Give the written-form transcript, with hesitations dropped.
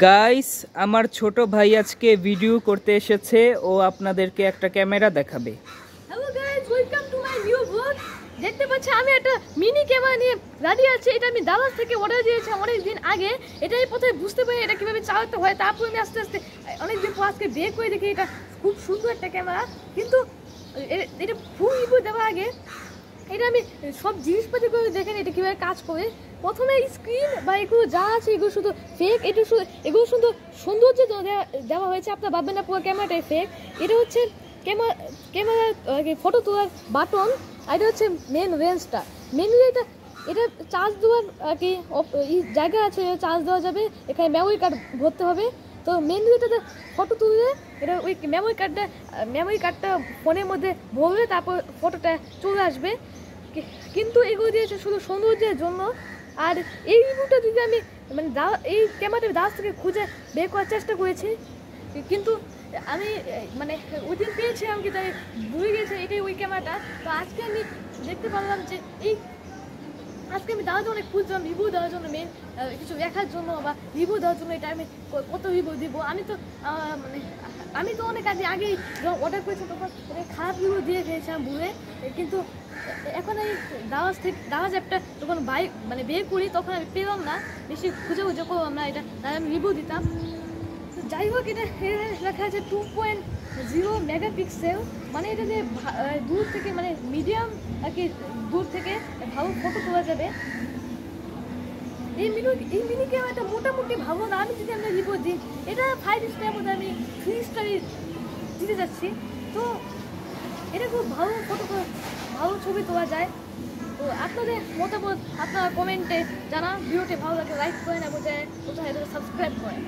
Guys, আমার ছোট ভাই আজকে ভিডিও করতে এসেছে। ও আপনাদেরকে একটা ক্যামেরা দেখাবে। Hello guys, welcome to my new blog. দেখতে পাচ্ছেন আমি একটা মিনি ক্যামেরা নিয়ে দাঁড়িয়ে আছি। এটা আমি দালাস থেকে অর্ডার দিয়েছি অনেক দিন আগে। এটাই প্রথমে বুঝতে পারি এটা কিভাবে চালাতে হয়, তারপর আমি আস্তে আস্তে অনেকদিন পর আজকে বের করে দেখি এটা খুব সুন্দর একটা ক্যামেরা। কিন্তু এটা ফুল রিভিউ দেওয়ার আগে এটা আমি সব জিনিসপাতি করে দেখেন এটা কীভাবে কাজ করে। প্রথমে স্ক্রিন বা এগুলো যা আছে এগুলো শুধু ফেক। এটা শুধু এগুলো শুধু সৌন্দর্য দেওয়া হয়েছে। আপনার ভাববেন না পুরো ক্যামেরাটাই ফেক। এটা হচ্ছে ক্যামেরা ফটো তোলার বাটন, আর এটা হচ্ছে মেন রেঞ্জটা। মেন রেঞ্জটা এটা চার্জ দেওয়ার আর কি জায়গা আছে, চার্জ দেওয়া যাবে। এখানে মেমোরি কার্ড ভরতে হবে। তো মেন রেঞ্জটাতে ফটো তুললে এটা ওই মেমোরি কার্ডটা ফোনের মধ্যে ভরবে, তারপর ফটোটা চলে আসবে। কিন্তু এগুলো দিয়েছে শুধু সৌন্দর্যের জন্য। আর এই রিভিউটা যদি আমি মানে এই ক্যামেরাটা দাস থেকে খুঁজে বের করার চেষ্টা করেছি, কিন্তু আমি মানে ওই দিন পেয়েছিলাম কিন্তু আমি ভুলে গেছি এটাই ওই ক্যামেরাটা। তো আজকে আমি দেখতে পারলাম যে আজকে আমি দেওয়ার জন্য খুঁজছিলাম রিভিউ দেওয়ার জন্য, মেন কিছু দেখার জন্য বা রিভিউ দেওয়ার জন্য। এটা আমি কত রিভিউ দিব। আমি তো অনেক আগেই যখন অর্ডার করেছি তখন খারাপ রিভিউ দিয়ে খেয়েছিলাম ভুলে। কিন্তু এখন এই দাওয়াজ অ্যাপটা যখন বের করি তখন আমি পেলাম না, বেশি খুঁজে করলাম না এটা, তাই আমি রিভিউ দিতাম। তো যাই হোক, এটা লেখা আছে 2.0 মেগাপিক্সেল। মানে এটা যে দূর থেকে মানে মিডিয়াম আর কি দূর থেকে ভালো ফটো তোলা যাবে। এই মিনি ক্যামেরাটা মোটামুটি ভালো না। আমি যদি আমরা রিভিউ দিই এটা 5 স্টারের মধ্যে আমি 3 স্টারই দিতে যাচ্ছি। তো এটা খুব ভালো ভালো ছবি তোলা যায়। তো আপনাদের মতামত আপনারা কমেন্টে জানান। ভিডিওটি ভালো লাগে লাইক করেন এবং কোথায় সাবস্ক্রাইব করেন।